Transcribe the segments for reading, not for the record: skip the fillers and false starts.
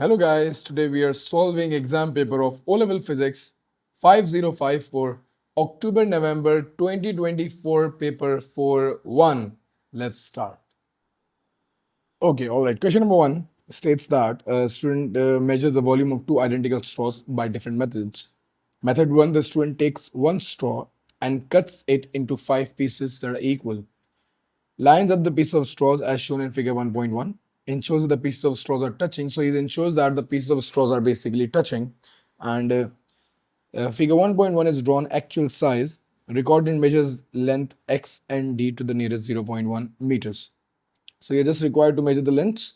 Hello guys, today we are solving exam paper of O Level Physics 5054 October-November 2024 paper 4-1. Let's start. Okay, alright. Question number 1 states that a student measures the volume of two identical straws by different methods. Method 1, the student takes one straw and cuts it into 5 pieces that are equal. Lines up the piece of straws as shown in figure 1.1. Ensures that the pieces of straws are touching. So he ensures that the pieces of straws are basically touching. And figure 1.1 is drawn actual size. Recorded measures length x and d to the nearest 0.1 meters. So you're just required to measure the length.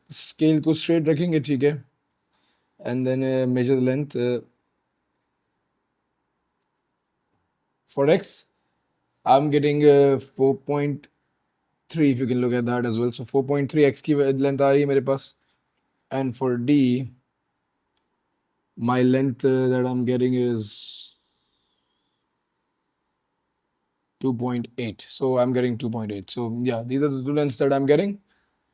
Scale को straight रखेंगे ठीक है. And then measure the length for x. I'm getting 4.3 if you can look at that as well. So 4.3 x की length आ रही है मेरे पास. And for D, my length that I'm getting is 2.8. So I'm getting 2.8. So yeah, these are the two lengths that I'm getting,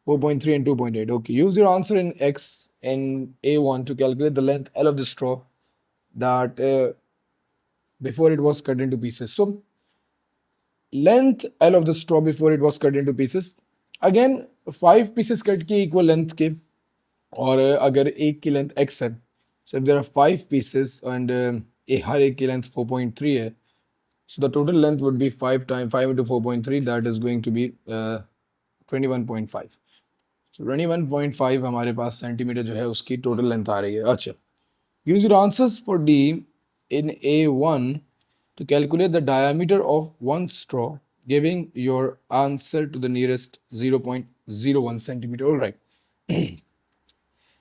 4.3 and 2.8. Okay, use your answer in X in A1 to calculate the length L of the straw that before it was cut into pieces. So length L of the straw before it was cut into pieces. Again, 5 pieces cut की equal length के और अगर एक की length X है. So if there are 5 pieces and हर एक की length 4.3 है, so the total length would be 5 times 5 into 4.3, that is going to be 21.5. So 21.5 हमारे पास सेंटीमीटर जो है उसकी total length आ रही है. अच्छा, use your answers for D in A1 to calculate the diameter of one straw, giving your answer to the nearest 0.01 centimeter. All right.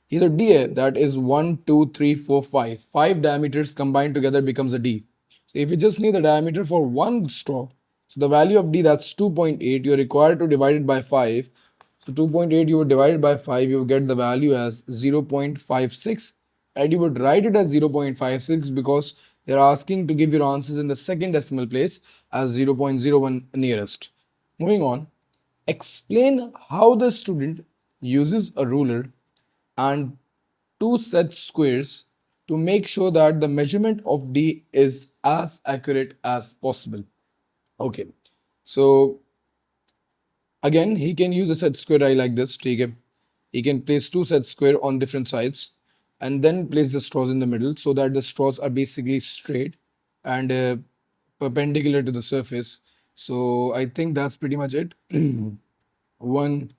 Either D, that is 1, 2, 3, 4, 5. 5 diameters combined together becomes a D. So if you just need the diameter for one straw, so the value of D, that's 2.8, you're required to divide it by 5. So 2.8 you would divide it by 5, you would get the value as 0.56, and you would write it as 0.56 because they're asking to give your answers in the second decimal place as 0.01 nearest. Moving on, explain how the student uses a ruler and two set squares to make sure that the measurement of D is as accurate as possible. Okay, so again he can use a set square like this. He can place two set square on different sides and then place the straws in the middle so that the straws are basically straight and perpendicular to the surface. So I think that's pretty much it. 1,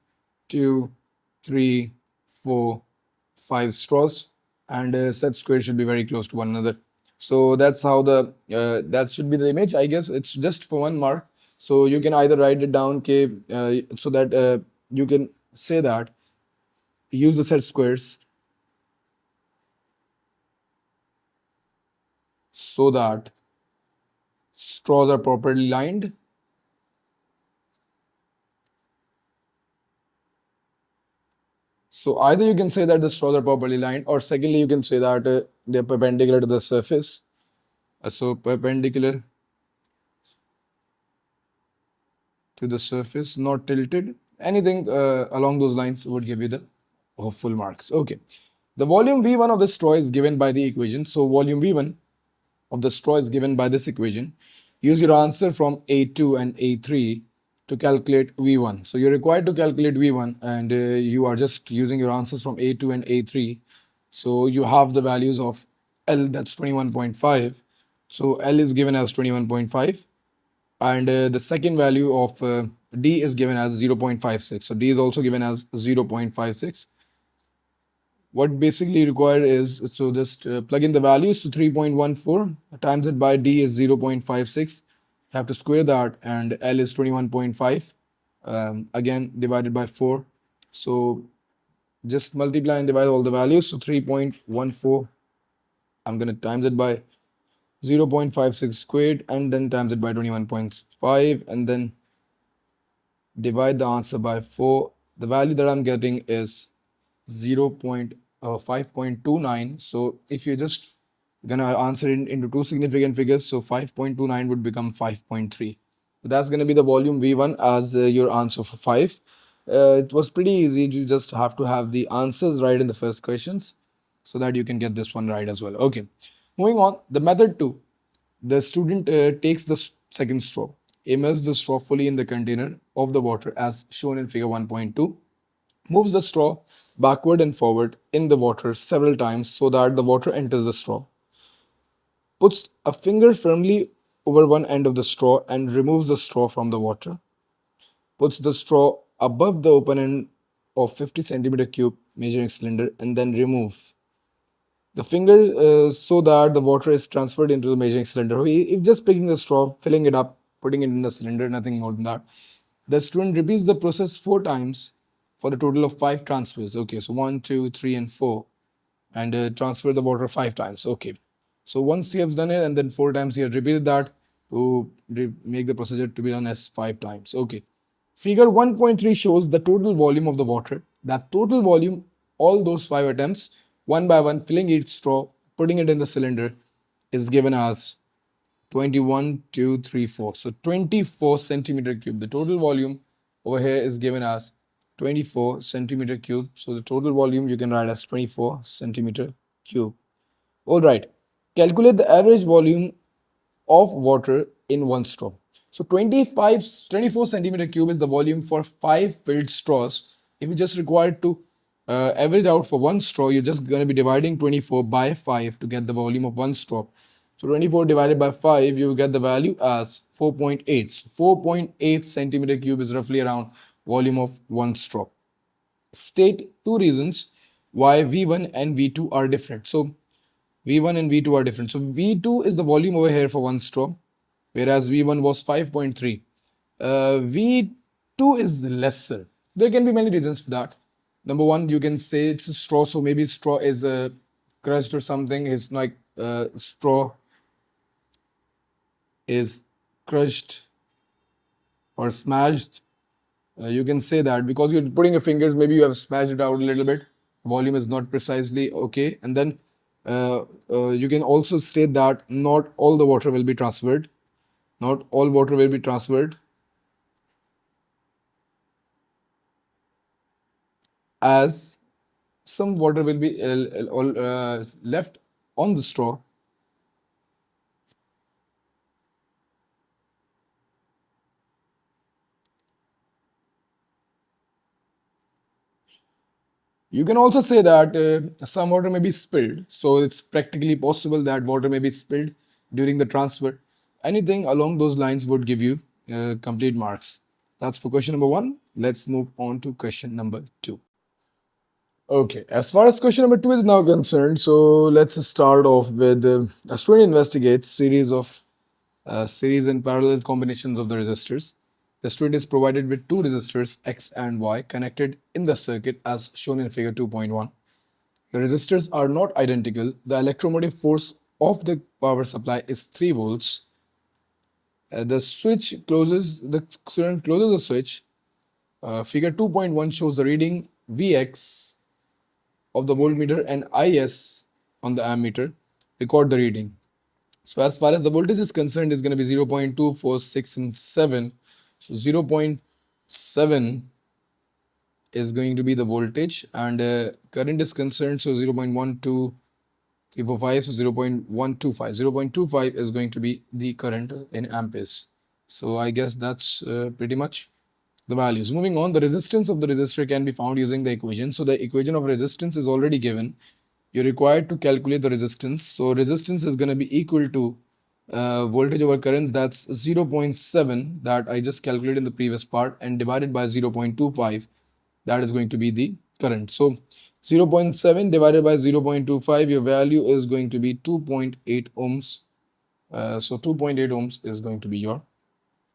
2, 3, 4, 5 straws, and set squares should be very close to one another. So that's how the that should be the image. I guess it's just for 1 mark. So you can either write it down so that you can say that use the set squares so that straws are properly lined. So either you can say that the straws are properly lined, or secondly you can say that they're perpendicular to the surface. So perpendicular to the surface, not tilted. Anything along those lines would give you the full marks. Okay. The volume V1 of the straw is given by the equation. So volume V1 of the straw is given by this equation. Use your answer from A2 and A3 to calculate V1. So you're required to calculate V1 and you are just using your answers from A2 and A3. So you have the values of L, that's 21.5. So L is given as 21.5 and the second value of D is given as 0.56. So D is also given as 0.56. What basically required is, so just plug in the values. So 3.14 times it by D is 0.56. Have to square that, and L is 21.5. Again divided by 4. So just multiply and divide all the values. So 3.14, I'm going to times it by 0.56 squared and then times it by 21.5 and then divide the answer by 4. The value that I'm getting is 0.5.29. So if you're just gonna answer it into two significant figures, so 5.29 would become 5.3. So that's gonna be the volume V1 as your answer for 5. It was pretty easy. You just have to have the answers right in the first questions so that you can get this one right as well. Okay, moving on. The method 2. The student takes the second straw, immerses the straw fully in the container of the water as shown in figure 1.2, moves the straw backward and forward in the water several times so that the water enters the straw, puts a finger firmly over one end of the straw and removes the straw from the water, puts the straw above the open end of 50 centimeter cube measuring cylinder and then removes the finger so that the water is transferred into the measuring cylinder. If just picking the straw, filling it up, putting it in the cylinder, nothing more than that. The student repeats the process 4 times for a total of 5 transfers. Okay, so 1, 2, 3, and 4, and transfer the water 5 times. Okay, so once you have done it, and then 4 times you have repeated that to make the procedure to be done as 5 times. Okay, figure 1.3 shows the total volume of the water. That total volume, all those 5 attempts, one by one, filling each straw, putting it in the cylinder, is given as 21, 2, 3, 4. So 24 centimeter cube. The total volume over here is given as 24 centimeter cube. So the total volume you can write as 24 centimeter cube. All right. Calculate the average volume of water in one straw. So 24 centimeter cube is the volume for 5 filled straws. If you just required to average out for one straw, you're just going to be dividing 24 by 5 to get the volume of one straw. So 24 divided by 5, you get the value as 4.8. So 4.8 centimeter cube is roughly around volume of one straw. State 2 reasons why V1 and V2 are different. So V1 and V2 are different. So V2 is the volume over here for one straw, whereas V1 was 5.3. V2 is lesser. There can be many reasons for that. Number one, you can say it's a straw, so maybe straw is crushed or something. It's like straw is crushed or smashed. You can say that because you're putting your fingers, maybe you have smashed it out a little bit. Volume is not precisely okay. And then you can also state that not all the water will be transferred. Not all water will be transferred, as some water will be left on the straw. You can also say that some water may be spilled, so it's practically possible that water may be spilled during the transfer. Anything along those lines would give you complete marks. That's for question number 1. Let's move on to question number 2. Okay, as far as question number 2 is now concerned, so let's start off with a student investigates series and parallel combinations of the resistors. The student is provided with 2 resistors X and Y connected in the circuit as shown in figure 2.1. The resistors are not identical. The electromotive force of the power supply is 3 volts. The student closes the switch. Figure 2.1 shows the reading Vx of the voltmeter and Is on the ammeter. Record the reading. So as far as the voltage is concerned, it's going to be 0.2, 4, 6, and 7. So 0.7 is going to be the voltage, and current is concerned, so 0.12, 3, 4, 5, so 0.125. 0.25 is going to be the current in amperes. So I guess that's pretty much the values. Moving on, the resistance of the resistor can be found using the equation. So the equation of resistance is already given. You're required to calculate the resistance. So resistance is going to be equal to voltage over current, that's 0.7 that I just calculated in the previous part, and divided by 0.25, that is going to be the current. So 0.7 divided by 0.25, your value is going to be 2.8 ohms. So 2.8 ohms is going to be your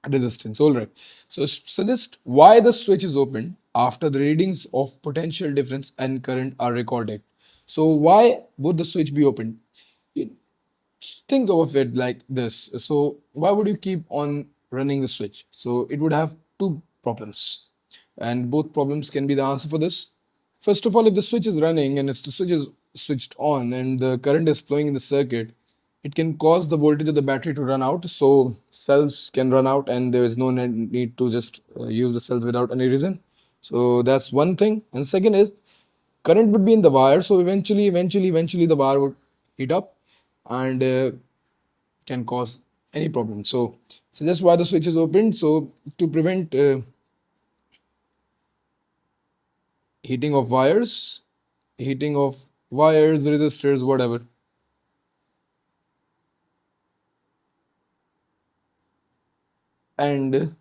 resistance. All right, so suggest why the switch is opened after the readings of potential difference and current are recorded. So why would the switch be opened? Think of it like this. So why would you keep on running the switch? So it would have 2 problems, and both problems can be the answer for this. First of all, if the switch is running and if the switch is switched on and the current is flowing in the circuit, it can cause the voltage of the battery to run out. So cells can run out and there is no need to just use the cells without any reason. So that's one thing. And second is current would be in the wire. So eventually the wire would heat up and can cause any problem. So that's why the switch is opened. So to prevent heating of wires, resistors, whatever. And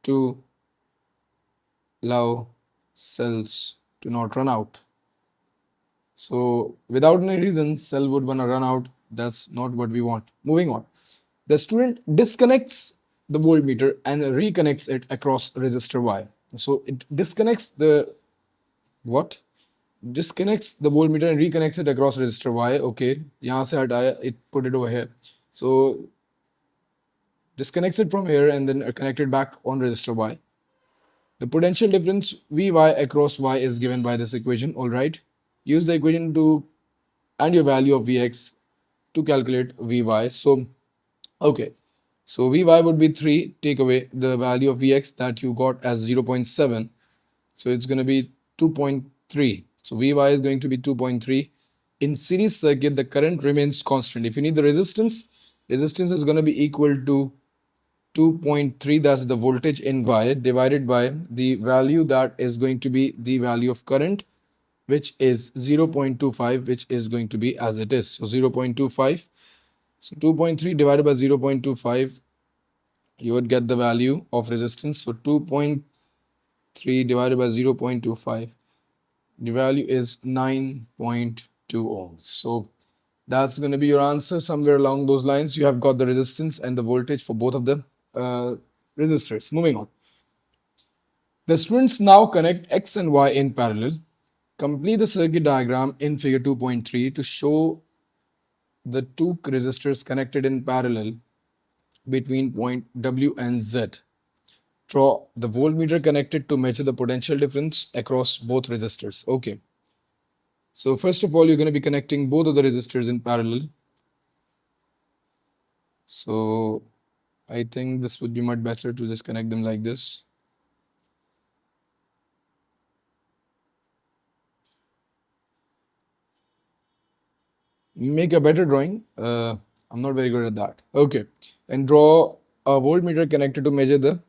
to allow cells to not run out. So without any reason, cell would wanna run out. That's not what we want. Moving on. The student disconnects the voltmeter and reconnects it across resistor Y. So it disconnects the what? Disconnects the voltmeter and reconnects it across resistor Y. Okay, यहाँ से हटाया, it put it over here. So disconnects it from here and then connect it back on resistor Y. The potential difference Vy across Y is given by this equation. All right. Use the equation to and your value of Vx to calculate Vy. So, okay. So Vy would be 3. Take away the value of Vx that you got as 0.7. So it's going to be 2.3. So Vy is going to be 2.3. In series circuit, the current remains constant. If you need the resistance is going to be equal to 2.3, that's the voltage in Y, divided by the value that is going to be the value of current, which is 0.25, which is going to be as it is. So 0.25. So 2.3 divided by 0.25, you would get the value of resistance. So 2.3 divided by 0.25, the value is 9.2 ohms. So that's going to be your answer. Somewhere along those lines, you have got the resistance and the voltage for both of the resistors. Moving on. The students now connect X and Y in parallel. Complete the circuit diagram in figure 2.3 to show the two resistors connected in parallel between point W and Z. Draw the voltmeter connected to measure the potential difference across both resistors. Okay. So first of all, you're going to be connecting both of the resistors in parallel. So I think this would be much better to just connect them like this. Make a better drawing. I'm not very good at that. Okay. And draw a voltmeter connected to measure the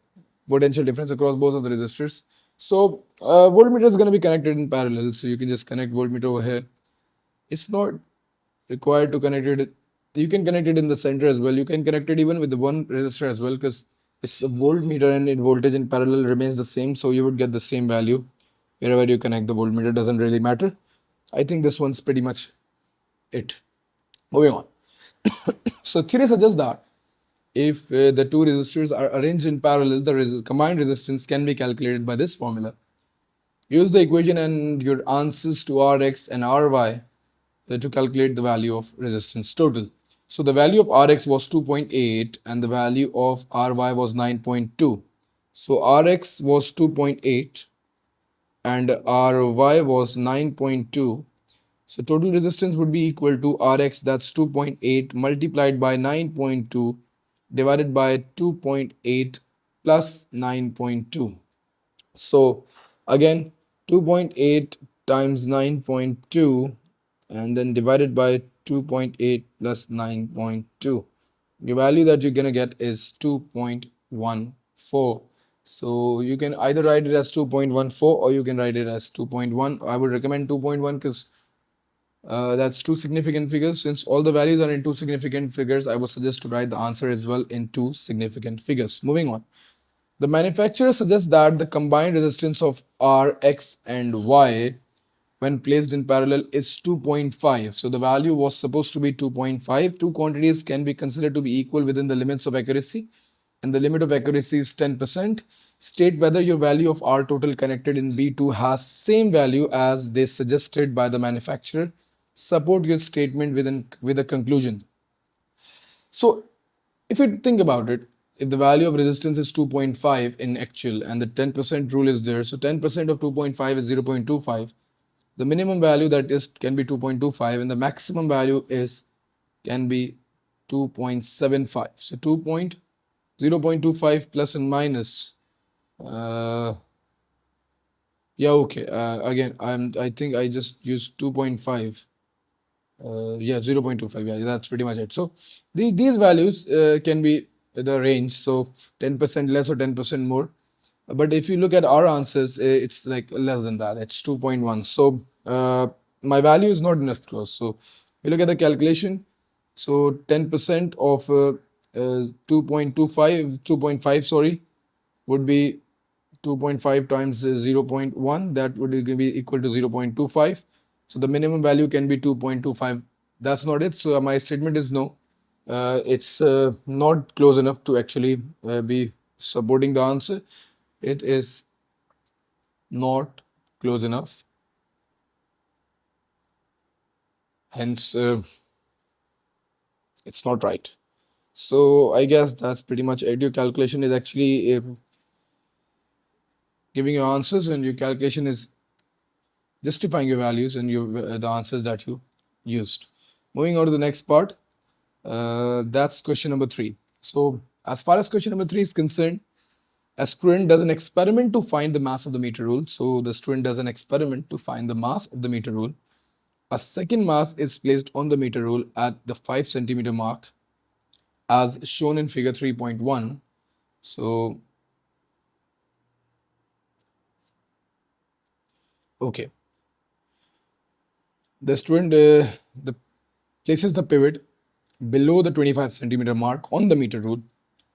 potential difference across both of the resistors. So voltmeter is going to be connected in parallel. So you can just connect voltmeter over here. It's not required to connect it. You can connect it in the center as well. You can connect it even with the one resistor as well, because it's a voltmeter and its voltage in parallel remains the same. So you would get the same value wherever you connect the voltmeter. Doesn't really matter. I think this one's pretty much it. Moving on. So theory suggests that if the two resistors are arranged in parallel, the combined resistance can be calculated by this formula. Use the equation and your answers to Rx and Ry to calculate the value of resistance total. So the value of Rx was 2.8 and the value of Ry was 9.2. So Rx was 2.8 and Ry was 9.2. So total resistance would be equal to Rx, that's 2.8 multiplied by 9.2 divided by 2.8 plus 9.2. So again, 2.8 times 9.2 and then divided by 2.8 plus 9.2. The value that you're going to get is 2.14. So you can either write it as 2.14 or you can write it as 2.1. I would recommend 2.1 because that's two significant figures. Since all the values are in two significant figures, I would suggest to write the answer as well in two significant figures. Moving on. The manufacturer suggests that the combined resistance of R, X and Y when placed in parallel is 2.5. So the value was supposed to be 2.5. Two quantities can be considered to be equal within the limits of accuracy, and the limit of accuracy is 10%. State whether your value of R total connected in B2 has same value as they suggested by the manufacturer. Support your statement with a conclusion. So if you think about it, if the value of resistance is 2.5 in actual and the 10% rule is there, so 10% of 2.5 is 0.25. The minimum value that is can be 2.25 and the maximum value is can be 2.75. So 0.25 plus and minus Yeah, okay. Again, I think I just used 2.5. Yeah, 0.25. Yeah, that's pretty much it. So these values can be the range. So 10% less or 10% more. But if you look at our answers, it's like less than that. It's 2.1. So my value is not enough close. So you look at the calculation. So 10% of 2.25, sorry, would be 2.5 times 0.1. That would be equal to 0.25. So the minimum value can be 2.25. That's not it. So my statement is no. It's not close enough to actually be supporting the answer. It is not close enough. Hence, it's not right. So I guess that's pretty much it. Your calculation is actually giving you answers, and your calculation is justifying your values and your the answers that you used. Moving on to the next part, that's question number 3. So as far as question number 3 is concerned, a student does an experiment to find the mass of the meter rule. So the student does an experiment to find the mass of the meter rule. A second mass is placed on the meter rule at the 5 centimeter mark as shown in figure 3.1. So, okay, the student places the pivot below the 25 centimeter mark on the meter rule,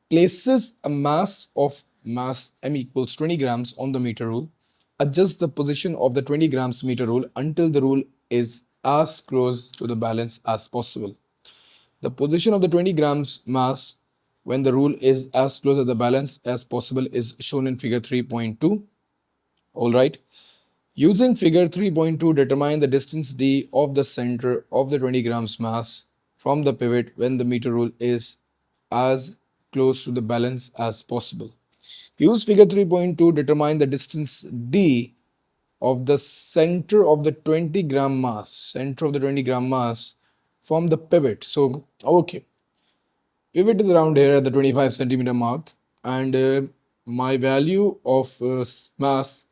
places a mass of mass m equals 20 grams on the meter rule, adjusts the position of the 20 grams meter rule until the rule is as close to the balance as possible. The position of the 20 grams mass when the rule is as close to the balance as possible is shown in figure 3.2. All right. Using figure 3.2, determine the distance d of the center of the 20 grams mass from the pivot when the meter rule is as close to the balance as possible. Use figure 3.2, determine the distance d of the center of the 20 gram mass from the pivot. So, okay, pivot is around here at the 25 centimeter mark, and my value of mass,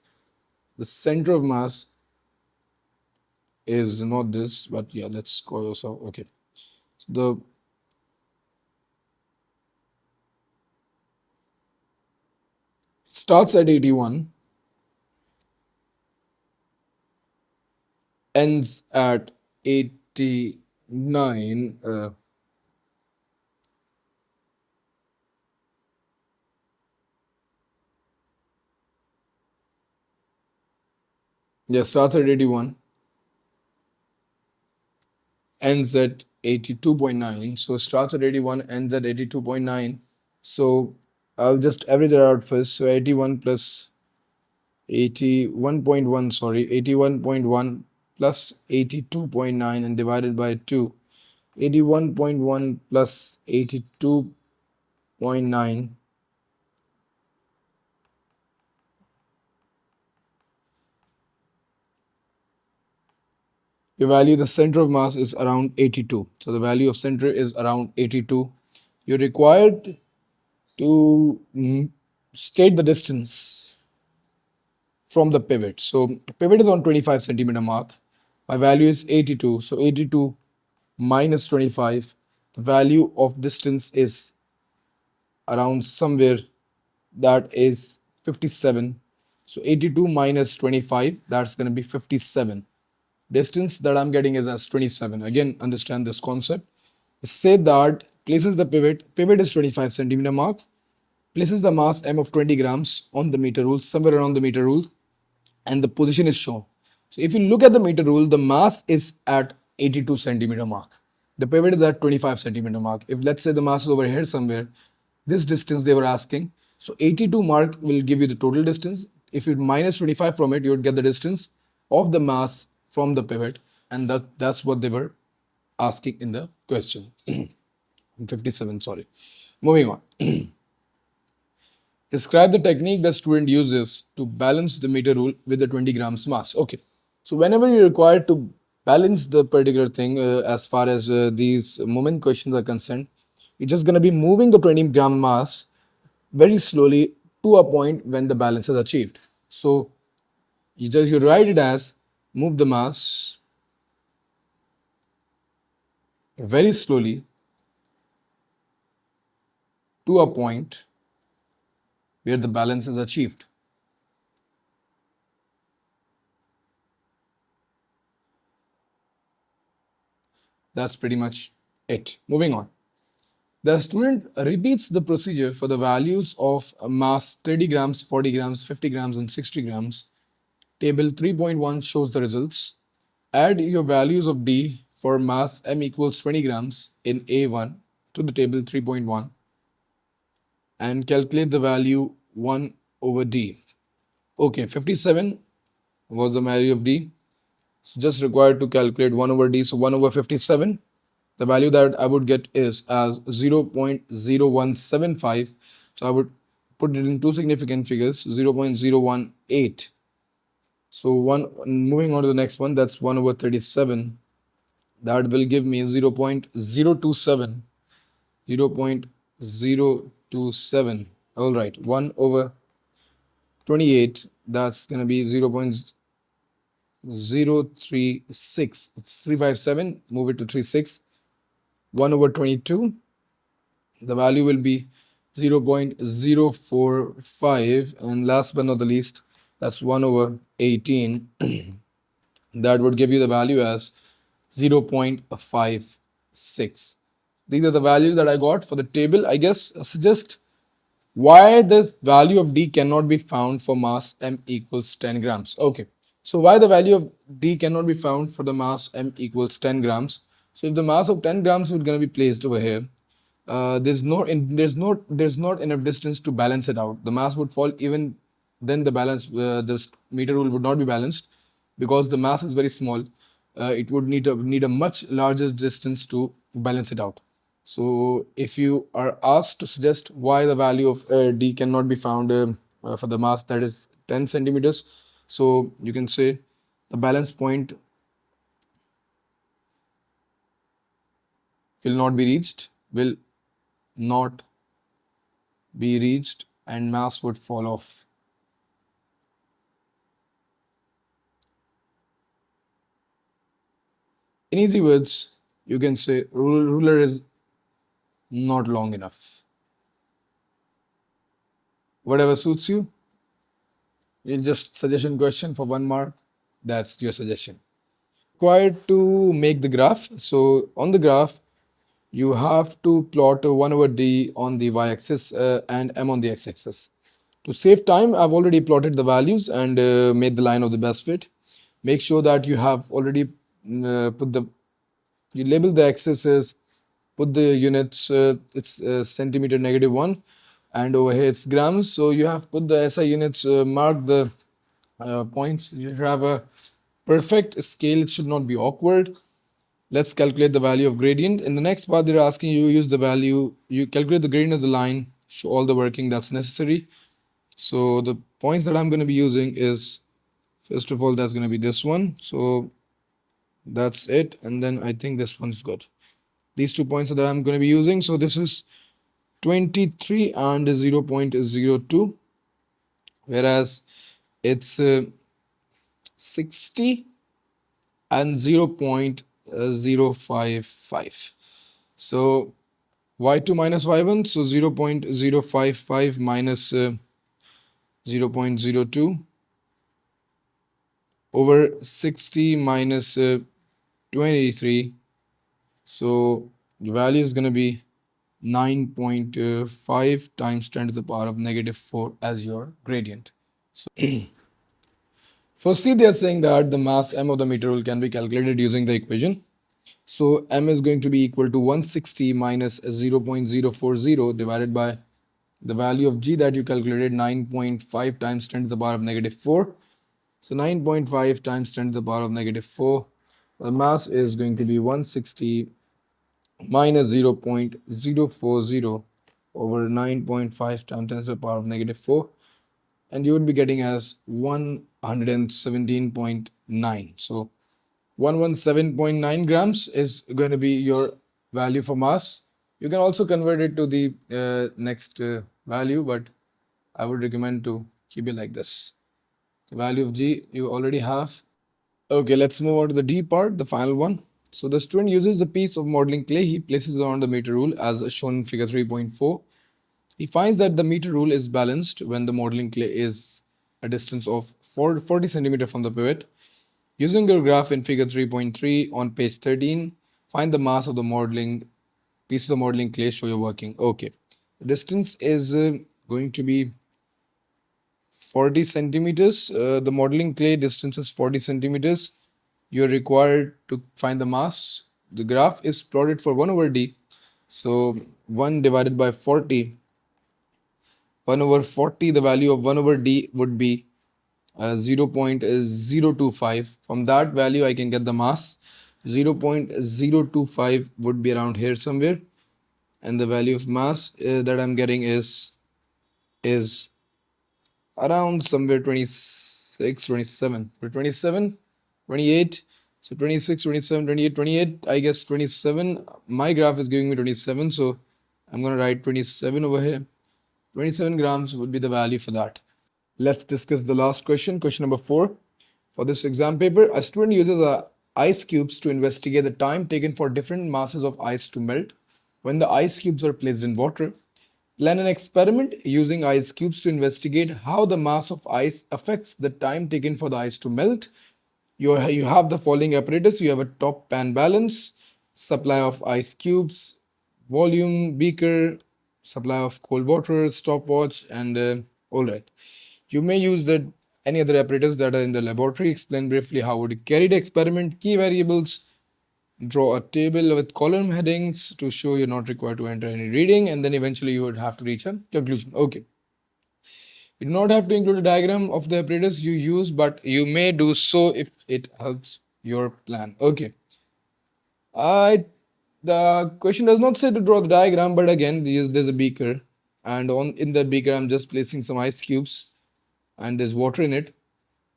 the center of mass, is not this, but yeah, let's call this out. Okay, so the starts at 81, ends at 89. Yeah, starts at 81, ends at 82.9. So starts at 81, ends at 82.9. So I'll just average it out first. So 81 plus 81.1, sorry, 81.1 plus 82.9 and divided by 2. 81.1 plus 82.9. Your value, the center of mass, is around 82. So the value of center is around 82. You're required to state the distance from the pivot. So pivot is on 25 centimeter mark. My value is 82. So 82 minus 25. The value of distance is around somewhere that is 57. So 82 minus 25, that's going to be 57. Distance that I'm getting is as 27. Again, understand this concept. Say that places the pivot is 25 centimeter mark, places the mass m of 20 grams on the meter rule, somewhere around the meter rule, and the position is shown. So if you look at the meter rule, the mass is at 82 centimeter mark. The pivot is at 25 centimeter mark. If let's say the mass is over here somewhere, this distance they were asking. So 82 mark will give you the total distance. If you minus 25 from it, you would get the distance of the mass from the pivot, and that's what they were asking in the question. 57, sorry. Moving on. Describe the technique the student uses to balance the meter rule with the 20 grams mass. Okay. So whenever you're required to balance the particular thing, as far as these moment questions are concerned, you're just going to be moving the 20 gram mass very slowly to a point when the balance is achieved. So you write it as move the mass very slowly to a point where the balance is achieved. That's pretty much it. Moving on. The student repeats the procedure for the values of mass 30 grams, 40 grams, 50 grams, and 60 grams. Table 3.1 shows the results. Add your values of D for mass M equals 20 grams in A1 to the table 3.1 and calculate the value 1 over D. Okay, 57 was the value of D. So just required to calculate 1 over D. So 1 over 57. The value that I would get is as 0.0175. So I would put it in two significant figures, 0.018. So moving on to the next one, that's 1 over 37. That will give me 0.027. 0.027. All right, 1 over 28. That's going to be 0.036. It's 357. Move it to 36. 1 over 22. The value will be 0.045. And last but not the least, that's 1 over 18. That would give you the value as 0.56. These are the values that I got for the table. I guess suggest why this value of D cannot be found for mass M equals 10 grams. Okay, so why the value of D cannot be found for the mass M equals 10 grams. So if the mass of 10 grams is going to be placed over here, there's not enough distance to balance it out. The mass would fall, even then the balance, the meter rule would not be balanced because the mass is very small. It would need a much larger distance to balance it out. So if you are asked to suggest why the value of D cannot be found for the mass that is 10 centimeters, so you can say the balance point will not be reached, and mass would fall off. In easy words, you can say ruler is not long enough. Whatever suits you. You just suggestion question for 1 mark. That's your suggestion. Required to make the graph. So on the graph, you have to plot 1 over D on the y-axis and M on the x-axis. To save time, I've already plotted the values and made the line of the best fit. Make sure that you have already you label the axis as, put the units, it's centimeter -1, and over here it's grams. So you have put the SI units, mark the points. You have a perfect scale, it should not be awkward. Let's calculate the value of gradient. In the next part, they're asking you use the value, you calculate the gradient of the line, show all the working that's necessary. So the points that I'm going to be using is, first of all, that's going to be this one. So that's it. And then I think this one's good. These 2 points that I'm going to be using. So this is 23 and 0.02, whereas it's 60 and 0.055. So y2 minus y1, so 0.055 minus 0.02 over 60 minus 23. So the value is going to be 9.5 times 10 to the power of -4 as your gradient. So firstly, they are saying that the mass M of the meter rule can be calculated using the equation. So M is going to be equal to 160 minus 0.040 divided by the value of G that you calculated, 9.5 times 10 to the power of -4. So 9.5 times 10 to the power of -4. The mass is going to be 160 minus 0.040 over 9.5 times 10 to the power of -4. And you would be getting as 117.9. So 117.9 grams is going to be your value for mass. You can also convert it to the next value, but I would recommend to keep it like this. The value of G you already have. Okay, let's move on to the D part, the final one. So the student uses the piece of modeling clay he places it on the meter rule as shown in figure 3.4. He finds that the meter rule is balanced when the modeling clay is a distance of 40 centimeter from the pivot. Using your graph in figure 3.3 on page 13, find the mass of the modeling piece of modeling clay show you're working. Okay, the distance is going to be 40 centimeters. The modeling clay distance is 40 centimeters. You're required to find the mass. The graph is plotted for 1 over d. So 1 divided by 40. 1 over 40, the value of 1 over d would be 0.025. From that value, I can get the mass. 0.025 would be around here somewhere. And the value of mass that I'm getting is around somewhere 26, 27, or 27, 28. So 26, 27, 28, 28. I guess 27. My graph is giving me 27. So I'm going to write 27 over here. 27 grams would be the value for that. Let's discuss the last question, question number 4. For this exam paper, a student uses ice cubes to investigate the time taken for different masses of ice to melt when the ice cubes are placed in water. Plan an experiment using ice cubes to investigate how the mass of ice affects the time taken for the ice to melt. You have the following apparatus. You have a top pan balance, supply of ice cubes, volume, beaker, supply of cold water, stopwatch, and all right. You may use any other apparatus that are in the laboratory. Explain briefly how would you carry the experiment, key variables, draw a table with column headings to show you're not required to enter any reading, and then eventually you would have to reach a conclusion. Okay. You do not have to include a diagram of the apparatus you use, but you may do so if it helps your plan. Okay. I the question does not say to draw the diagram, but again, there's a beaker, and on in that beaker, I'm just placing some ice cubes, and there's water in it.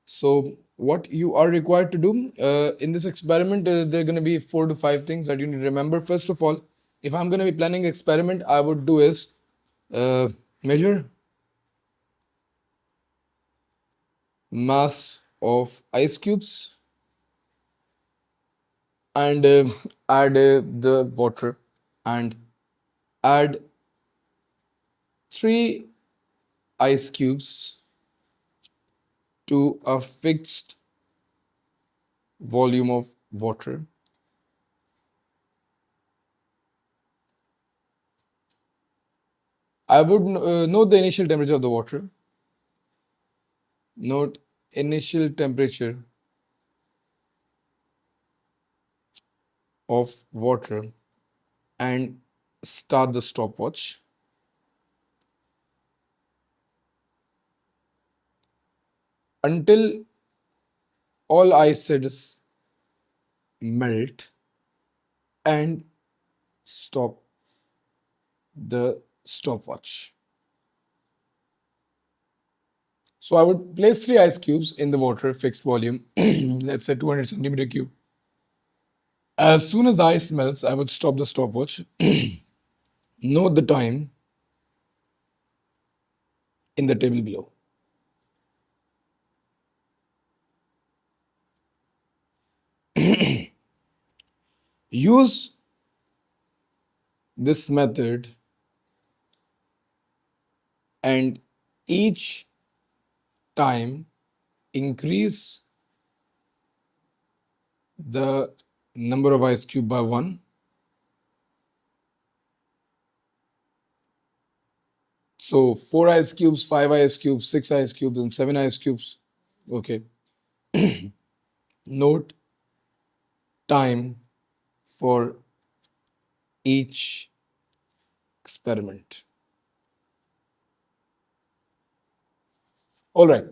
So what you are required to do in this experiment, there are going to be 4 to 5 things that you need to remember. First of all, if I'm going to be planning experiment, I would do is measure mass of ice cubes and add the water and add 3 ice cubes to a fixed volume of water. I would note the initial temperature of the water. Note initial temperature of water and start the stopwatch. Until all acids melt and stop the stopwatch. So I would place 3 ice cubes in the water, fixed volume, let's say 200 centimeter cube. As soon as the ice melts, I would stop the stopwatch. Note the time in the table below. Use this method and each time increase the number of ice cube by 1. So 4 ice cubes, 5 ice cubes, 6 ice cubes, and 7 ice cubes. Okay. Note time for each experiment. All right.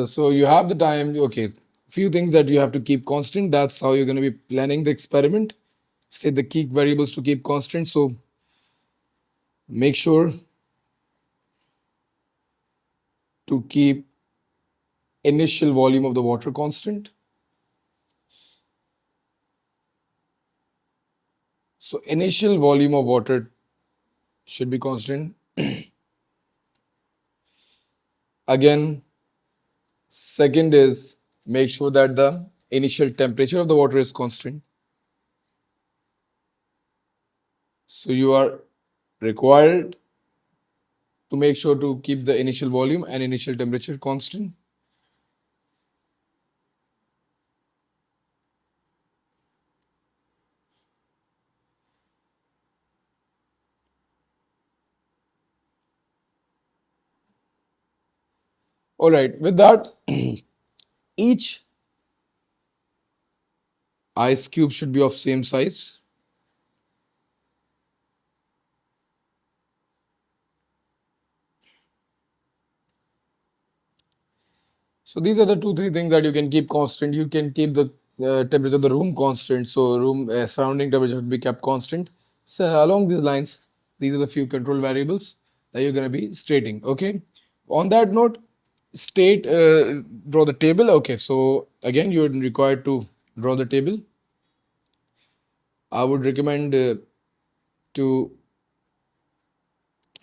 So you have the time. Okay. Few things that you have to keep constant. That's how you're going to be planning the experiment. Set the key variables to keep constant. So make sure to keep initial volume of the water constant. So initial volume of water should be constant. Again, Second is make sure that the initial temperature of the water is constant. So you are required to make sure to keep the initial volume and initial temperature constant. All right, with that, each ice cube should be of same size. So these are the two, three things that you can keep constant. You can keep the temperature of the room constant. So room surrounding temperature should be kept constant. So along these lines, these are the few control variables that you're going to be stating. Okay. On that note, draw the table. Okay. So again, you're required to draw the table. I would recommend to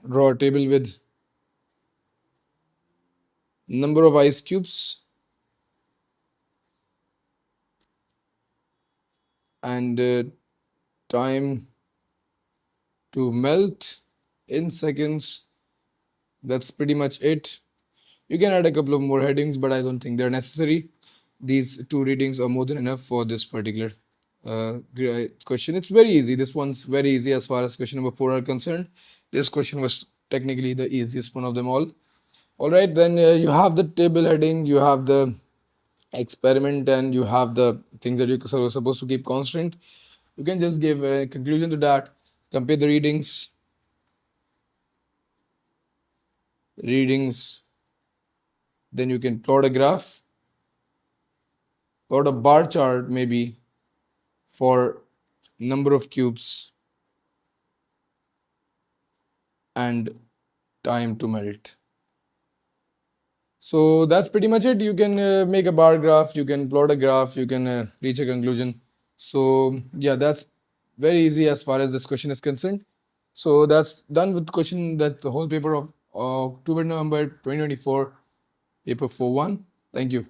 draw a table with number of ice cubes and time to melt in seconds. That's pretty much it. You can add a couple of more headings, but I don't think they're necessary. These two readings are more than enough for this particular question. It's very easy. This one's very easy as far as question number 4 are concerned. This question was technically the easiest one of them all. All right, then you have the table heading, you have the experiment, and you have the things that you're supposed to keep constant. You can just give a conclusion to that, compare the readings, then you can plot a graph, plot a bar chart maybe for number of cubes and time to melt. So that's pretty much it. You can make a bar graph, you can plot a graph, you can reach a conclusion. So yeah, that's very easy as far as this question is concerned. So that's done with the question. That's the whole paper of October, November 2024, paper 4.1. Thank you.